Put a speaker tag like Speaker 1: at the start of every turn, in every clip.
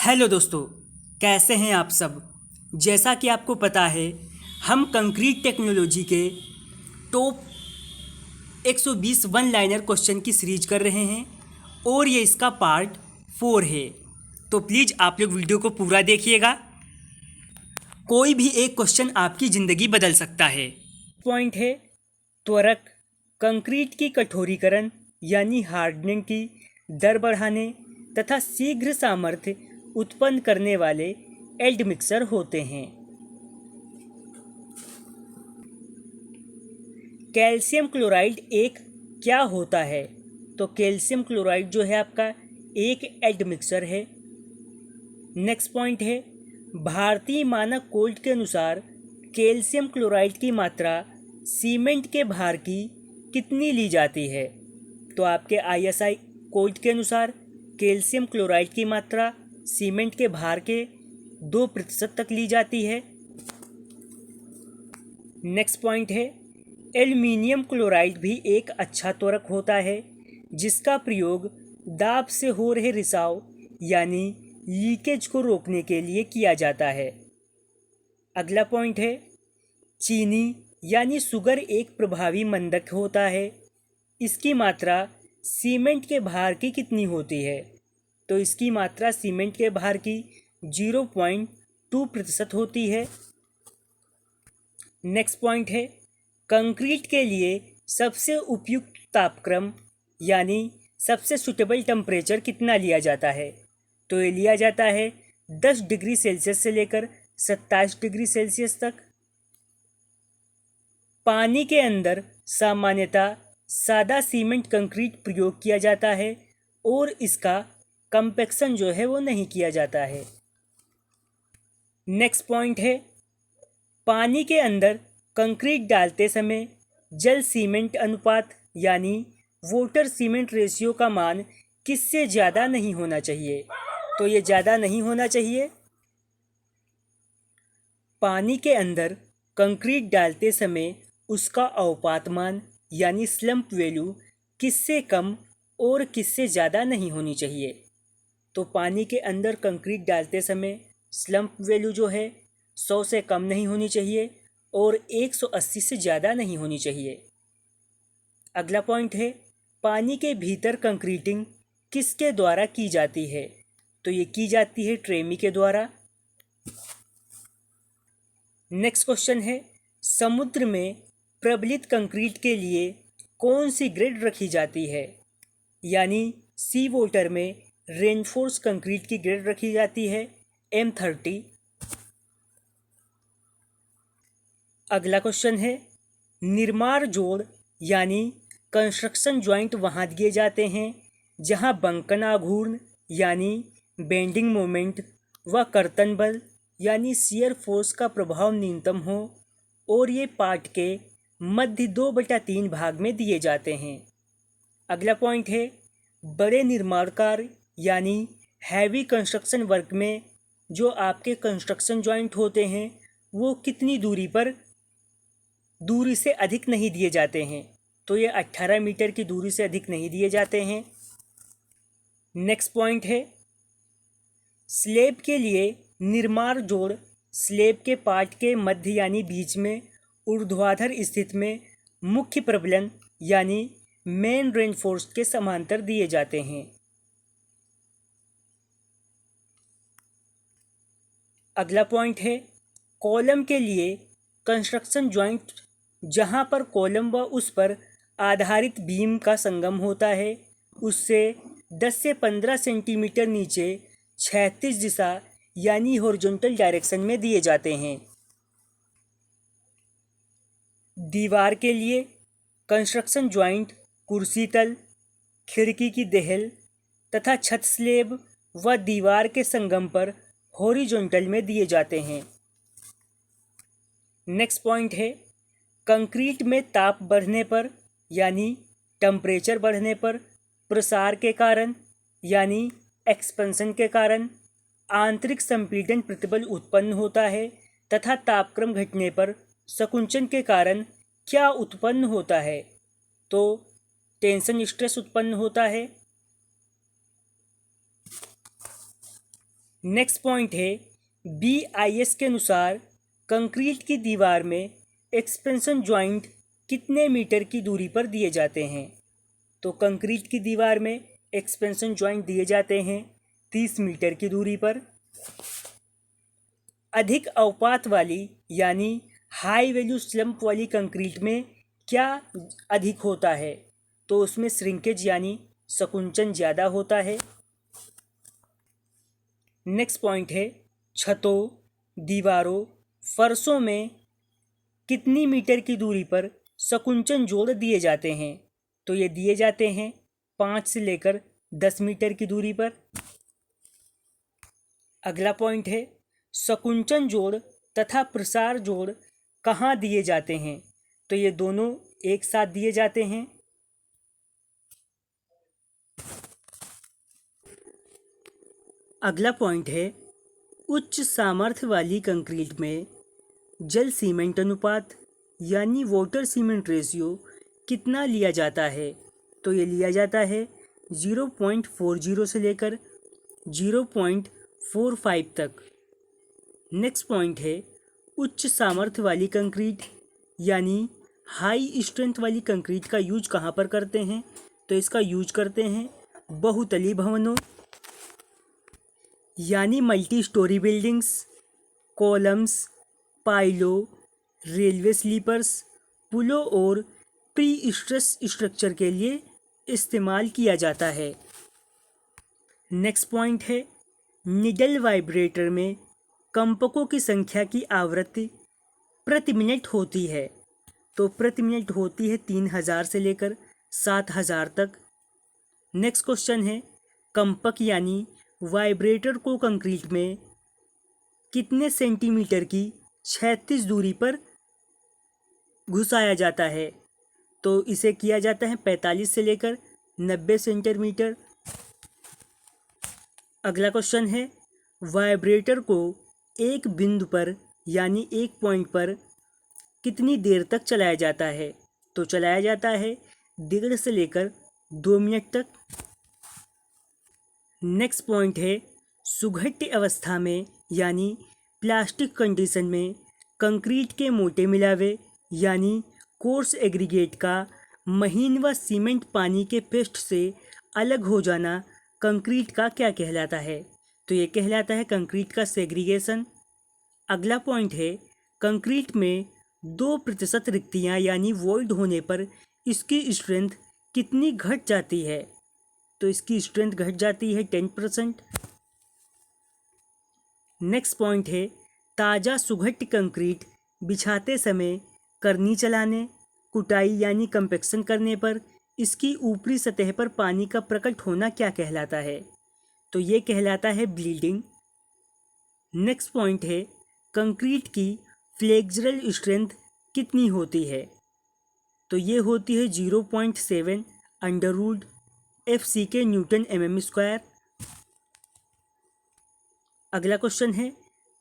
Speaker 1: Hello दोस्तों, कैसे हैं आप सब। जैसा कि आपको पता है, हम कंक्रीट टेक्नोलॉजी के टॉप 120 वन लाइनर क्वेश्चन की सीरीज कर रहे हैं और ये इसका पार्ट 4 है। तो प्लीज़ आप लोग वीडियो को पूरा देखिएगा। कोई भी एक क्वेश्चन आपकी ज़िंदगी बदल सकता है। पॉइंट है त्वरक कंक्रीट की कठोरीकरण यानी हार्डनिंग की दर बढ़ाने तथा शीघ्र सामर्थ्य उत्पन्न करने वाले एडमिक्सर होते हैं। कैल्शियम क्लोराइड एक क्या होता है? तो कैल्शियम क्लोराइड जो है आपका एक एडमिक्सर है। नेक्स्ट पॉइंट है भारतीय मानक कोड के अनुसार कैल्शियम क्लोराइड की मात्रा सीमेंट के भार की कितनी ली जाती है? तो आपके ISI कोड के अनुसार कैल्शियम क्लोराइड की मात्रा सीमेंट के भार के 2% तक ली जाती है। नेक्स्ट पॉइंट है एल्युमिनियम क्लोराइड भी एक अच्छा त्वरक होता है जिसका प्रयोग दाब से हो रहे रिसाव यानी लीकेज को रोकने के लिए किया जाता है। अगला पॉइंट है चीनी यानी शुगर एक प्रभावी मंदक होता है। इसकी मात्रा सीमेंट के भार की कितनी होती है? तो इसकी मात्रा सीमेंट के भार की 0.2% होती है। नेक्स्ट पॉइंट है कंक्रीट के लिए सबसे उपयुक्त तापक्रम यानी सबसे सुटेबल टेम्परेचर कितना लिया जाता है? तो ये लिया जाता है 10 डिग्री सेल्सियस से लेकर 27 डिग्री सेल्सियस तक। पानी के अंदर सामान्यतः सादा सीमेंट कंक्रीट प्रयोग किया जाता है और इसका कंपैक्शन जो है वो नहीं किया जाता है। नेक्स्ट पॉइंट है पानी के अंदर कंक्रीट डालते समय जल सीमेंट अनुपात यानी वाटर सीमेंट रेशियो का मान किससे ज़्यादा नहीं होना चाहिए? तो ये ज़्यादा नहीं होना चाहिए। पानी के अंदर कंक्रीट डालते समय उसका अवपातमान यानी स्लम्प वैल्यू किससे कम और किससे ज़्यादा नहीं होनी चाहिए? तो पानी के अंदर कंक्रीट डालते समय स्लम्प वैल्यू जो है 100 से कम नहीं होनी चाहिए और 180 से ज़्यादा नहीं होनी चाहिए। अगला पॉइंट है पानी के भीतर कंक्रीटिंग किसके द्वारा की जाती है? तो ये की जाती है ट्रेमी के द्वारा। नेक्स्ट क्वेश्चन है समुद्र में प्रबलित कंक्रीट के लिए कौन सी ग्रेड रखी जाती है? यानी सी वाटर में रेनफोर्स कंक्रीट की ग्रेड रखी जाती है M30। अगला क्वेश्चन है निर्माण जोड़ यानी कंस्ट्रक्शन जॉइंट वहाँ दिए जाते हैं जहाँ बंकन आघूर्ण यानी बेंडिंग मोमेंट व कर्तन बल यानी शियर फोर्स का प्रभाव न्यूनतम हो और ये पार्ट के मध्य 2/3 भाग में दिए जाते हैं। अगला पॉइंट है बड़े निर्माण कार्य यानी हैवी कंस्ट्रक्शन वर्क में जो आपके कंस्ट्रक्शन जॉइंट होते हैं वो कितनी दूरी से अधिक नहीं दिए जाते हैं? तो ये 18 मीटर की दूरी से अधिक नहीं दिए जाते हैं। नेक्स्ट पॉइंट है स्लेब के लिए निर्माण जोड़ स्लेब के पार्ट के मध्य यानी बीच में ऊर्ध्वाधर स्थिति में मुख्य प्रबलन यानी मेन रेनफोर्स के समांतर दिए जाते हैं। अगला पॉइंट है कॉलम के लिए कंस्ट्रक्शन जॉइंट जहां पर कॉलम व उस पर आधारित बीम का संगम होता है उससे 10 से 15 सेंटीमीटर नीचे क्षैतिज दिशा यानी हॉरिजॉन्टल डायरेक्शन में दिए जाते हैं। दीवार के लिए कंस्ट्रक्शन जॉइंट कुर्सी तल, खिड़की की देहल तथा छत स्लेब व दीवार के संगम पर हॉरिजॉन्टल में दिए जाते हैं। नेक्स्ट पॉइंट है कंक्रीट में ताप बढ़ने पर यानी टेम्परेचर बढ़ने पर प्रसार के कारण यानी एक्सपेंशन के कारण आंतरिक संपीड़न प्रतिबल उत्पन्न होता है तथा तापक्रम घटने पर संकुचन के कारण क्या उत्पन्न होता है? तो टेंशन स्ट्रेस उत्पन्न होता है। नेक्स्ट पॉइंट है BIS के अनुसार कंक्रीट की दीवार में एक्सपेंशन जॉइंट कितने मीटर की दूरी पर दिए जाते हैं। तो कंक्रीट की दीवार में एक्सपेंशन जॉइंट दिए जाते हैं 30 मीटर की दूरी पर। अधिक अवपात वाली यानी हाई वैल्यू स्लम्प वाली कंक्रीट में क्या अधिक होता है। तो उसमें श्रिंकेज यानी संकुचन ज़्यादा होता है। नेक्स्ट पॉइंट है छतों, दीवारों, फर्शों में कितनी मीटर की दूरी पर संकुचन जोड़ दिए जाते हैं। तो ये दिए जाते हैं 5 से लेकर 10 मीटर की दूरी पर। अगला पॉइंट है संकुचन जोड़ तथा प्रसार जोड़ कहाँ दिए जाते हैं। तो ये दोनों एक साथ दिए जाते हैं। अगला पॉइंट है उच्च सामर्थ्य वाली कंक्रीट में जल सीमेंट अनुपात यानी वाटर सीमेंट रेशियो कितना लिया जाता है। तो ये लिया जाता है 0.40 से लेकर 0.45 तक। नेक्स्ट पॉइंट है उच्च सामर्थ्य वाली कंक्रीट यानी हाई स्ट्रेंथ वाली कंक्रीट का यूज कहाँ पर करते हैं। तो इसका यूज करते हैं बहुतली भवनों यानी मल्टी स्टोरी बिल्डिंग्स, कॉलम्स, पाइलो, रेलवे स्लीपर्स, पुलों और प्री स्ट्रेस स्ट्रक्चर के लिए इस्तेमाल किया जाता है। नेक्स्ट पॉइंट है निडल वाइब्रेटर में कंपकों की संख्या की आवृत्ति प्रति मिनट होती है। तो प्रति मिनट होती है 3000 से लेकर 7000 तक। नेक्स्ट क्वेश्चन है कंपक यानी वाइब्रेटर को कंक्रीट में कितने सेंटीमीटर की क्षैतिज दूरी पर घुसाया जाता है। तो इसे किया जाता है 45 से लेकर 90 सेंटीमीटर। अगला क्वेश्चन है वाइब्रेटर को एक बिंदु पर यानी एक पॉइंट पर कितनी देर तक चलाया जाता है। तो चलाया जाता है 1.5 से लेकर 2 मिनट तक। नेक्स्ट पॉइंट है सुघट्य अवस्था में यानी प्लास्टिक कंडीशन में कंक्रीट के मोटे मिलावे यानी कोर्स एग्रीगेट का महीन व सीमेंट पानी के पेस्ट से अलग हो जाना कंक्रीट का क्या कहलाता है। तो ये कहलाता है कंक्रीट का सेग्रीगेशन। अगला पॉइंट है कंक्रीट में 2% रिक्तियाँ यानी वॉइड होने पर इसकी स्ट्रेंथ कितनी घट जाती है। तो इसकी स्ट्रेंथ घट जाती है 10%। नेक्स्ट पॉइंट है ताज़ा सुघट्य कंक्रीट बिछाते समय करनी चलाने, कुटाई यानी कंपैक्शन करने पर इसकी ऊपरी सतह पर पानी का प्रकट होना क्या कहलाता है। तो ये कहलाता है ब्लीडिंग। नेक्स्ट पॉइंट है कंक्रीट की फ्लेक्सुरल स्ट्रेंथ कितनी होती है। तो ये होती है 0.7 √FC के न्यूटन mm²। अगला क्वेश्चन है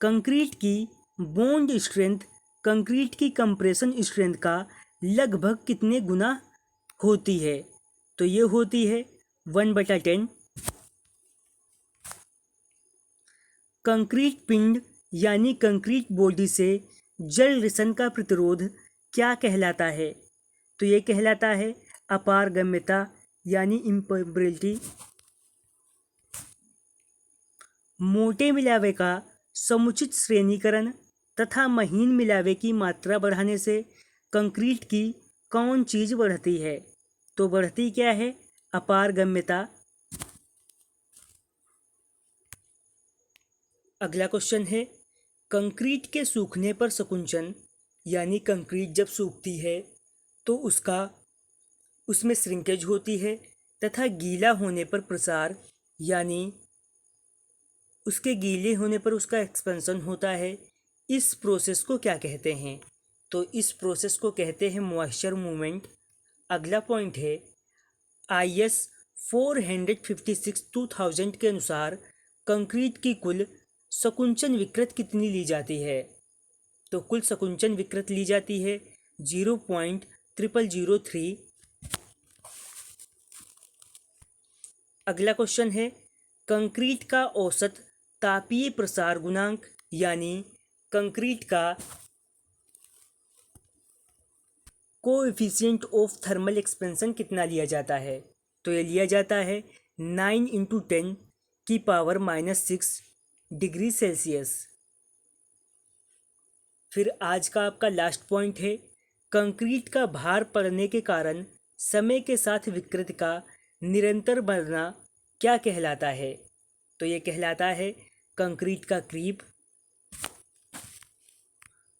Speaker 1: कंक्रीट की बॉन्ड स्ट्रेंथ कंक्रीट की कंप्रेशन स्ट्रेंथ का लगभग कितने गुना होती है। तो ये होती है 1/10। कंक्रीट पिंड यानी कंक्रीट बॉडी से जल रिसन का प्रतिरोध क्या कहलाता है। तो ये कहलाता है अपारगम्यता यानी इम्परमेबिलिटी। मोटे मिलावे का समुचित श्रेणीकरण तथा महीन मिलावे की मात्रा बढ़ाने से कंक्रीट की कौन चीज़ बढ़ती है। तो बढ़ती क्या है अपारगम्यता। अगला क्वेश्चन है कंक्रीट के सूखने पर संकुचन यानी कंक्रीट जब सूखती है तो उसमें श्रिंकेज होती है तथा गीला होने पर प्रसार यानी उसके गीले होने पर उसका एक्सपेंशन होता है। इस प्रोसेस को क्या कहते हैं। तो इस प्रोसेस को कहते हैं मॉइस्चर मूवमेंट। अगला पॉइंट है IS 456/2000 के अनुसार कंक्रीट की कुल संकुचन विकृत कितनी ली जाती है। तो कुल संकुचन विकृत ली जाती है 0.0003। अगला क्वेश्चन है कंक्रीट का औसत तापीय प्रसार गुणांक यानी कंक्रीट का कोएफिशिएंट ऑफ थर्मल एक्सपेंशन कितना लिया जाता है? तो ये लिया जाता है 9 × 10⁻⁻6 डिग्री सेल्सियस। फिर आज का आपका लास्ट पॉइंट है, कंक्रीट का भार पड़ने के कारण समय के साथ विकृति का निरंतर बढ़ना क्या कहलाता है? तो ये कहलाता है कंक्रीट का क्रीप।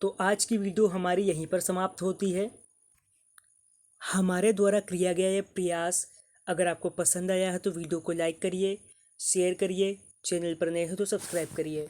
Speaker 1: तो आज की वीडियो हमारी यहीं पर समाप्त होती है। हमारे द्वारा किया गया ये प्रयास अगर आपको पसंद आया है तो वीडियो को लाइक करिए, शेयर करिए, चैनल पर नए हो तो सब्सक्राइब करिए।